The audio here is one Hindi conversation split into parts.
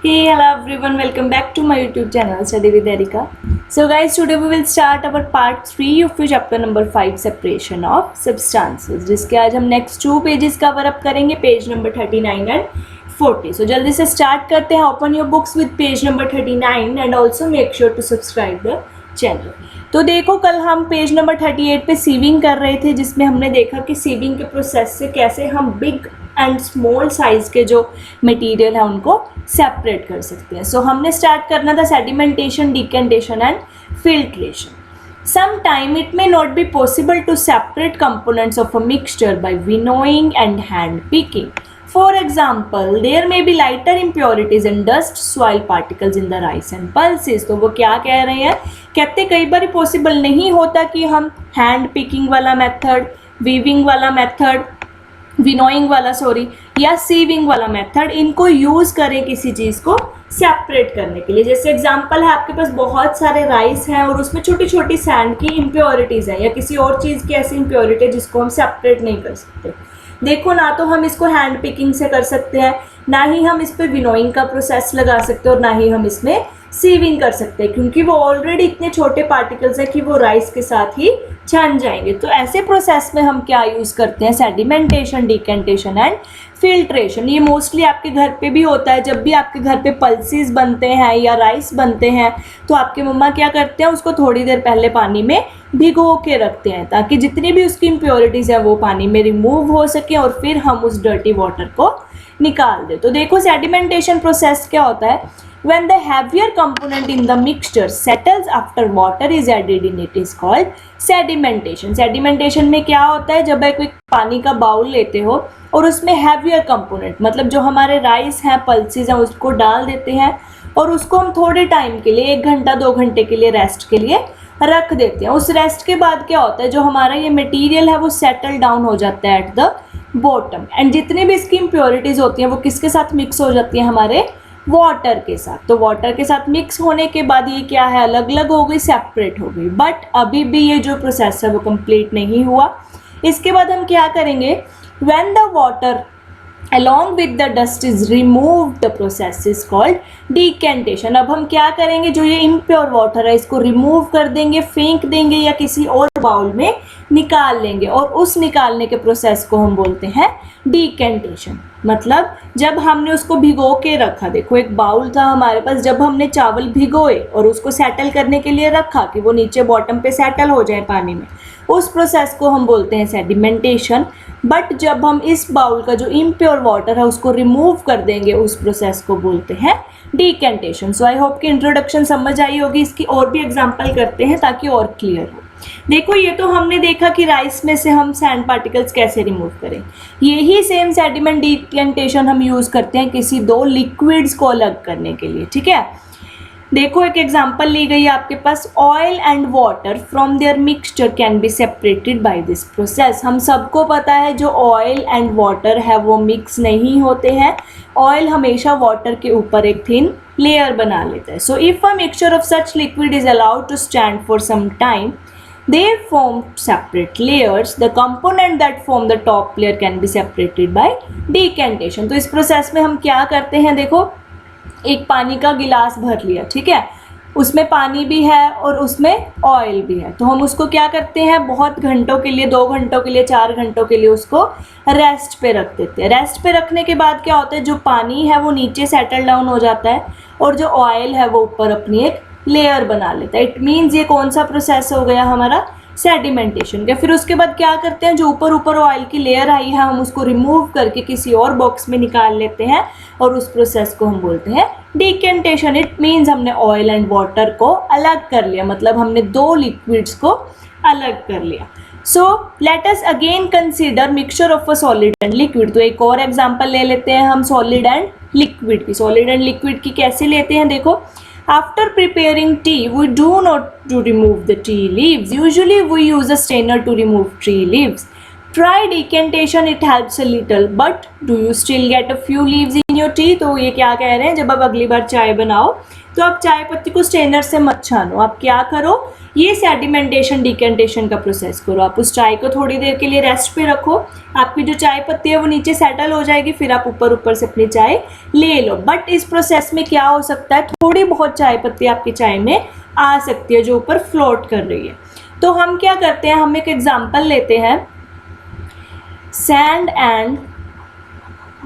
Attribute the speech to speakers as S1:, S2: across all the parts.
S1: Hey, hello everyone, welcome back to my YouTube channel Study with Erika. So guys, today we will start our part 3 of your chapter number 5 separation of substances, जिसके आज हम next 2 pages cover up करेंगे, पेज नंबर 39 and 40. So जल्दी से start करते हैं. Open your books with page number 39 and also make sure to subscribe the channel. तो देखो, कल हम पेज नंबर 38 पे सीविंग कर रहे थे, जिसमें हमने देखा कि सीविंग के प्रोसेस से कैसे हम बिग एंड स्मॉल साइज के जो मटेरियल है उनको सेपरेट कर सकते हैं. सो हमने स्टार्ट करना था sedimentation, decantation and filtration. Sometime it may not be possible to separate components of a mixture by winnowing and hand picking. For example, there may be lighter impurities and dust, soil particles in the rice and pulses. तो वो क्या कह रहे हैं, कहते कई बार पॉसिबल नहीं होता कि हम हैंड पिकिंग वाला मेथड, वीविंग वाला मेथड, विनोइंग वाला या सीविंग वाला मेथड इनको यूज़ करें किसी चीज़ को सेपरेट करने के लिए. जैसे एग्जांपल है, आपके पास बहुत सारे राइस हैं और उसमें छोटी छोटी सैंड की इम्प्योरिटीज़ हैं या किसी और चीज़ की ऐसी इम्प्योरिटी जिसको हम सेपरेट नहीं कर सकते. देखो, ना तो हम इसको हैंड पिकिंग से कर सकते हैं, ना ही हम इस पर विनोइंग का प्रोसेस लगा सकते हैं और ना ही हम इसमें सीविंग कर सकते हैं, क्योंकि वो ऑलरेडी इतने छोटे पार्टिकल्स हैं कि वो राइस के साथ ही छन जाएंगे. तो ऐसे प्रोसेस में हम क्या यूज़ करते हैं, सेडिमेंटेशन, डिकेंटेशन एंड फिल्ट्रेशन. ये मोस्टली आपके घर पे भी होता है. जब भी आपके घर पे पल्सेस बनते हैं या राइस बनते हैं तो आपके मम्मा क्या करते हैं, उसको थोड़ी देर पहले पानी में भिगो के रखते हैं ताकि जितनी भी उसकी इम्प्योरिटीज़ है वो पानी में रिमूव हो सके और फिर हम उस डर्टी वाटर को निकाल दें. तो देखो, सेडिमेंटेशन प्रोसेस क्या होता है, when the heavier component in the mixture settles after water is added in, it is called sedimentation. sedimentation में क्या होता है, जब एक पानी का बाउल लेते हो और उसमें heavier component मतलब जो हमारे राइस हैं, पल्सेस हैं, उसको डाल देते हैं और उसको हम थोड़े टाइम के लिए 1 घंटा 2 घंटे के लिए रेस्ट के लिए रख देते हैं. उस रेस्ट के बाद क्या होता है, जो हमारा ये मटेरियल है वो सेटल डाउन हो जाता है एट द बॉटम एंड जितनी भी इसकी इम्प्योरिटीज़ होती हैं वो किसके साथ मिक्स हो जाती हैं, हमारे वाटर के साथ. तो वाटर के साथ मिक्स होने के बाद ये क्या है, अलग अलग हो गई, सेपरेट हो गई. बट अभी भी ये जो प्रोसेस है वो कंप्लीट नहीं हुआ. इसके बाद हम क्या करेंगे, when the water along with the dust is removed, the process is called decantation. अब हम क्या करेंगे, जो ये impure water है इसको रिमूव कर देंगे, फेंक देंगे या किसी और बाउल में निकाल लेंगे और उस निकालने के प्रोसेस को हम बोलते हैं डिकेंटेशन. मतलब जब हमने उसको भिगो के रखा, देखो एक बाउल था हमारे पास, जब हमने चावल भिगोए और उसको सेटल करने के लिए रखा कि वो नीचे बॉटम पे सेटल हो जाए पानी में, उस प्रोसेस को हम बोलते हैं सेडिमेंटेशन. बट जब हम इस बाउल का जो इम्प्योर वाटर है उसको रिमूव कर देंगे, उस प्रोसेस को बोलते हैं डिकेंटेशन. सो आई होप कि इंट्रोडक्शन समझ आई होगी. इसकी और भी एग्जांपल करते हैं ताकि और क्लियर हो. देखो, ये तो हमने देखा कि राइस में से हम सैंड पार्टिकल्स कैसे रिमूव करें. यही सेम सेडिमेंट डिकेंटेशन हम यूज़ करते हैं किसी 2 लिक्विड्स को अलग करने के लिए. ठीक है, देखो एक एग्जांपल ली गई है आपके पास, oil and water from their mixture can be separated by this process. हम सबको पता है जो ऑयल एंड वाटर है वो मिक्स नहीं होते हैं. ऑयल हमेशा वाटर के ऊपर एक थिन लेयर बना लेता है. So if a mixture of such liquid is allowed to stand for some time, they form separate layers. The component that form the top layer can be separated by decantation. तो इस प्रोसेस में हम क्या करते हैं, देखो एक पानी का गिलास भर लिया, ठीक है, उसमें पानी भी है और उसमें ऑयल भी है. तो हम उसको क्या करते हैं, बहुत घंटों के लिए, 2 घंटों के लिए, 4 घंटों के लिए उसको रेस्ट पे रख देते हैं. रेस्ट पे रखने के बाद क्या होता है, जो पानी है वो नीचे सेटल डाउन हो जाता है और जो ऑयल है वो ऊपर अपनी एक लेयर बना लेता है. इट मीन्स ये कौन सा प्रोसेस हो गया हमारा, सेडिमेंटेशन का. फिर उसके बाद क्या करते हैं, जो ऊपर ऑयल की लेयर आई है हम उसको रिमूव करके किसी और बॉक्स में निकाल लेते हैं और उस प्रोसेस को हम बोलते हैं डिकेंटेशन. इट मीन्स हमने ऑयल एंड वाटर को अलग कर लिया, मतलब हमने 2 लिक्विड्स को अलग कर लिया. So let us again consider mixture of a solid and liquid. तो एक और एग्जाम्पल ले लेते हैं हम सॉलिड एंड लिक्विड की. सॉलिड एंड लिक्विड की कैसे लेते हैं, देखो, after preparing tea we do not to remove the tea leaves. Usually we use a strainer to remove tea leaves. Try decantation, it helps a little, but do you still get a few leaves in your tea? तो ये क्या कह रहे हैं, जब आप अगली बार चाय बनाओ तो आप चाय पत्ती को स्ट्रेनर से मत छानो, आप क्या करो, ये सेडिमेंटेशन डिकेंटेशन का प्रोसेस करो। आप उस चाय को थोड़ी देर के लिए रेस्ट पे रखो, आपकी जो चाय पत्ती है वो नीचे सेटल हो जाएगी, फिर आप ऊपर ऊपर से अपनी चाय ले लो। बट इस प्रोसेस में क्या हो सकता है, थोड़ी बहुत चाय पत्ती आपकी चाय में आ सकती है जो ऊपर फ्लोट कर रही है। तो हम क्या करते हैं, हम एक एग्जाम्पल लेते हैं सैंड एंड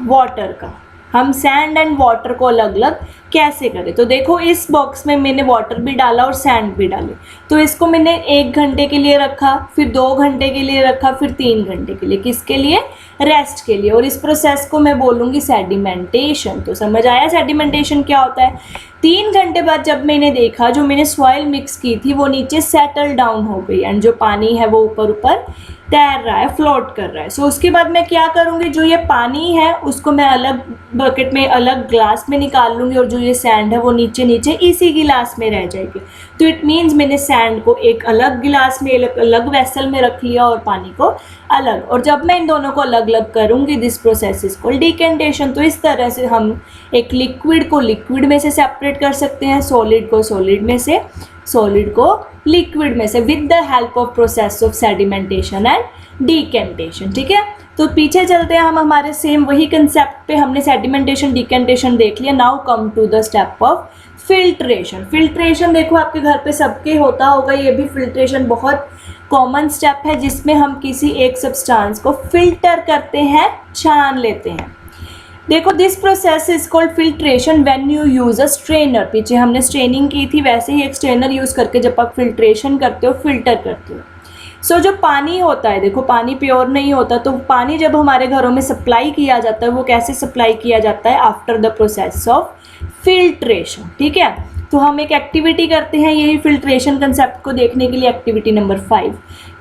S1: वाटर का। हम सैंड एंड वाटर को अलग अलग कैसे करें, तो देखो इस बॉक्स में मैंने वाटर भी डाला और सैंड भी डाले, तो इसको मैंने 1 घंटे के लिए रखा, फिर 2 घंटे के लिए रखा, फिर 3 घंटे के लिए, किसके लिए, रेस्ट के लिए। और इस प्रोसेस को मैं बोलूँगी सेडिमेंटेशन। तो समझ आया सेडिमेंटेशन क्या होता है। 3 घंटे बाद जब मैंने देखा जो मैंने सॉइल मिक्स की थी वो नीचे सेटल डाउन हो गई एंड जो पानी है वो ऊपर ऊपर तैर रहा है, फ्लोट कर रहा है। सो उसके बाद मैं क्या करूँगी, जो ये पानी है उसको मैं अलग बकेट में, अलग ग्लास में निकाल लूँगी, और जो ये सैंड है वो नीचे नीचे इसी गिलास में रह जाएगी। तो इट मीन्स मैंने सैंड को एक अलग गिलास में, अलग वेसल में रख लिया और पानी को अलग। और जब मैं इन दोनों को अलग अलग करूँगी, this process is called decantation. तो इस तरह से हम एक लिक्विड को लिक्विड में से सेपरेट कर सकते हैं, सॉलिड को सॉलिड में से, सॉलिड को लिक्विड में से, with the help of process of sedimentation and decantation. ठीक है, तो पीछे चलते हैं हम हमारे सेम वही कंसेप्ट पे। हमने सेडिमेंटेशन डिकेंटेशन देख लिया, now come to the step of filtration. Filtration देखो आपके घर पे सबके होता होगा, ये भी फिल्ट्रेशन बहुत कॉमन स्टेप है जिसमें हम किसी एक सब्सटेंस को फिल्टर करते हैं, छान लेते हैं। देखो this process is called filtration when you use a strainer. पीछे हमने स्ट्रेनिंग की थी, वैसे ही एक स्ट्रेनर यूज़ करके जब आप फिल्ट्रेशन करते हो, फिल्टर करते हो। सो जो पानी होता है, देखो पानी प्योर नहीं होता, तो पानी जब हमारे घरों में सप्लाई किया जाता है वो कैसे सप्लाई किया जाता है, after the process of filtration. ठीक है, तो हम एक एक्टिविटी करते हैं यही फिल्ट्रेशन कंसेप्ट को देखने के लिए। Activity number 5,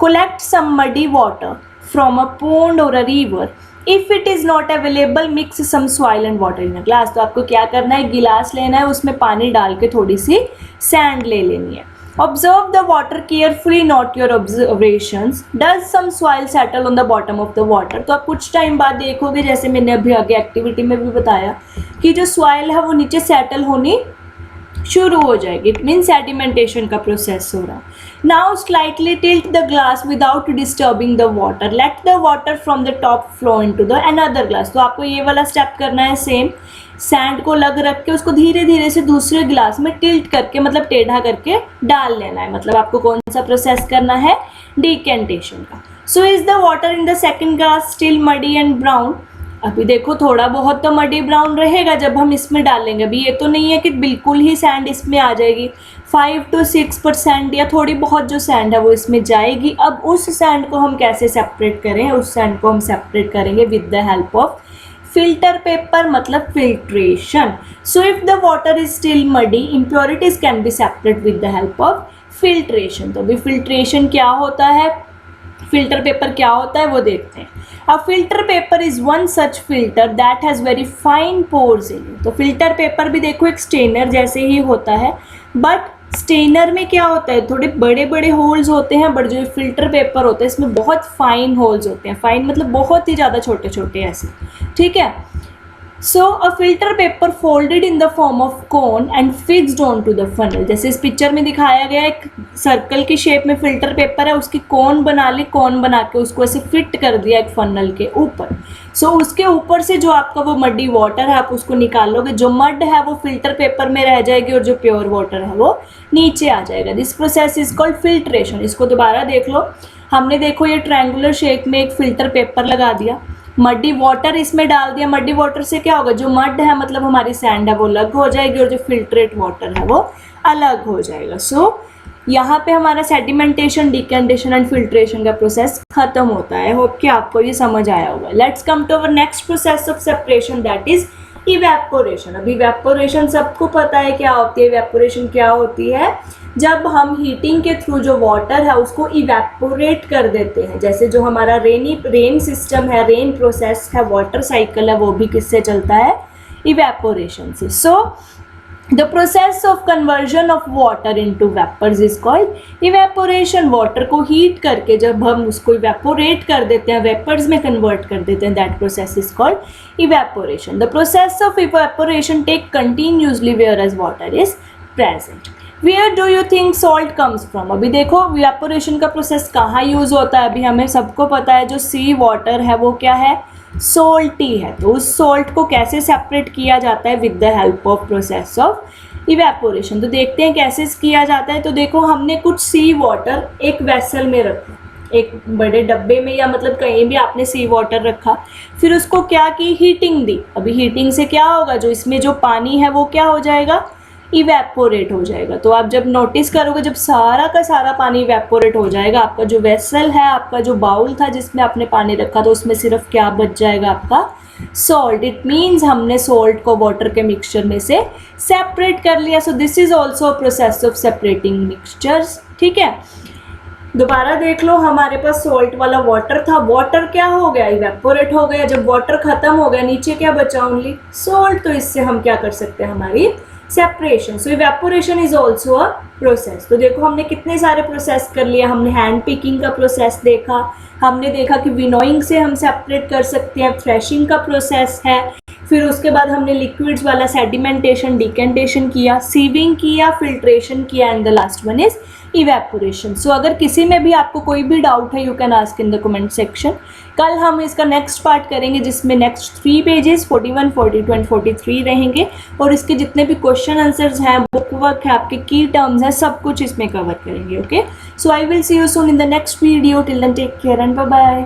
S1: collect some muddy water from a pond और a river, if it is not available mix some soil and water in a glass. तो आपको क्या करना है, गिलास लेना है, उसमें पानी डाल के थोड़ी सी सैंड ले लेनी है। Observe the water carefully, note your observations, does some soil settle on the bottom of the water. तो आप कुछ टाइम बाद देखोगे, जैसे मैंने अभी आगे एक्टिविटी में भी बताया, कि जो सॉइल है वो नीचे सेटल होनी शुरू हो जाएगी। इट मीन सेडिमेंटेशन का प्रोसेस हो रहा है। Now slightly tilt the glass without disturbing the water, let the water from the top flow into the another glass. तो आपको ये वाला स्टेप करना है सेम, सैंड को लग रख के उसको धीरे धीरे से दूसरे ग्लास में टिल्ट करके, मतलब टेढ़ा करके डाल लेना है। मतलब आपको कौन सा प्रोसेस करना है, डिकेंटेशन का। So is the water in the second glass still muddy and brown. अभी देखो थोड़ा बहुत तो मडी ब्राउन रहेगा जब हम इसमें डालेंगे। अभी ये तो नहीं है कि बिल्कुल ही सैंड इसमें आ जाएगी, 5 to 6% या थोड़ी बहुत जो सैंड है वो इसमें जाएगी। अब उस सैंड को हम कैसे सेपरेट करें, उस सैंड को हम सेपरेट करेंगे with the help of filter paper, मतलब filtration. So if the water is still muddy, impurities can be separate with the help of filtration. तो अभी फिल्ट्रेशन क्या होता है, फिल्टर पेपर क्या होता है वो देखते हैं। अ filter paper is one such filter that has very fine pores in it. तो फिल्टर पेपर भी देखो एक स्टेनर जैसे ही होता है, बट स्टेनर में क्या होता है, थोड़े बड़े बड़े होल्स होते हैं, बट जो फिल्टर पेपर होता है इसमें बहुत फाइन होल्स होते हैं। फाइन मतलब बहुत ही ज़्यादा छोटे छोटे ऐसे। ठीक है, so a filter paper folded in the form of cone and fixed on to the funnel. जैसे इस पिक्चर में दिखाया गया, एक सर्कल की शेप में फिल्टर पेपर है, उसकी कोन बना ली, कोन बना के उसको ऐसे फिट कर दिया एक फनल के ऊपर। सो उसके ऊपर से जो आपका वो मडी वाटर है आप उसको निकालोगे, जो मड है वो फिल्टर पेपर में रह जाएगी और जो प्योर वाटर है वो नीचे आ जाएगा। This process is called filtration. इसको दोबारा देख लो, हमने देखो ये ट्रायंगुलर शेप में एक फिल्टर पेपर लगा दिया, मड्डी वाटर इसमें डाल दिया। मड्डी वाटर से क्या होगा, जो मड है मतलब हमारी सैंड है वो अलग हो जाएगी और जो फिल्ट्रेट वाटर है वो अलग हो जाएगा। सो यहाँ पे हमारा सेडिमेंटेशन, डिकेंटेशन एंड फिल्ट्रेशन का प्रोसेस खत्म होता है। होप कि आपको ये समझ आया होगा। Let's come to our next process of separation, that is evaporation. अब इवेपोरेशन सबको पता है क्या होती है। इवेपोरेशन क्या होती है, जब हम हीटिंग के थ्रू जो वाटर है उसको इवेपोरेट कर देते हैं। जैसे जो हमारा रेन सिस्टम है, रेन प्रोसेस है, वाटर साइकिल है, वो भी किससे चलता है, इवेपोरेशन से। सो The process of conversion of water into vapors is called evaporation. water को heat करके जब हम उसको evaporate कर देते हैं, vapors में convert कर देते हैं, that process is called evaporation. The process of evaporation take continuously whereas water is present. Where do you think salt comes from? अभी देखो evaporation का process कहाँ use होता है, अभी हमें सबको पता है जो sea water है वो क्या है, सोल्टी है. तो उस सॉल्ट को कैसे सेपरेट किया जाता है, with the help of process of evaporation. तो देखते हैं कैसे किया जाता है. तो देखो हमने कुछ सी वाटर एक वेसल में रखा, एक बड़े डब्बे में या मतलब कहीं भी आपने सी वाटर रखा, फिर उसको क्या की, हीटिंग दी. अभी हीटिंग से क्या होगा, जो इसमें जो पानी है वो क्या हो जाएगा, इवेपोरेट हो जाएगा. तो आप जब नोटिस करोगे जब सारा का सारा पानी इवेपोरेट हो जाएगा, आपका जो वेसल है, आपका जो बाउल था जिसमें आपने पानी रखा, तो उसमें सिर्फ क्या बच जाएगा, आपका सॉल्ट. इट मीन्स हमने सॉल्ट को वाटर के मिक्सचर में से सेपरेट कर लिया. So this is also a process of separating mixtures. ठीक है, दोबारा देख लो, हमारे पास सॉल्ट वाला वाटर था, वाटर क्या हो गया, इवेपोरेट हो गया. जब वाटर खत्म हो गया, नीचे क्या बचा, ओनली सॉल्ट. तो इससे हम क्या कर सकते हैं, हमारी separation. So evaporation is also a process. तो देखो हमने कितने सारे प्रोसेस कर लिया. हमने हैंड पिकिंग का प्रोसेस देखा, हमने देखा कि विनोइंग से हम सेपरेट कर सकते हैं, थ्रेशिंग का प्रोसेस है, फिर उसके बाद हमने लिक्विड्स वाला सेडिमेंटेशन, डिकेंटेशन किया, सीविंग किया, फिल्ट्रेशन किया, and the last one is evaporation. So अगर किसी में भी आपको कोई भी डाउट है, you can ask in the comment section. कल हम इसका नेक्स्ट पार्ट करेंगे जिसमें नेक्स्ट 3 पेजेस 41, 42 एंड 43 रहेंगे, और इसके जितने भी क्वेश्चन आंसर्स हैं, बुक वर्क है, आपके की टर्म्स हैं, सब कुछ इसमें कवर करेंगे. Okay, so I will see you soon in the next video. Till then take care and bye bye.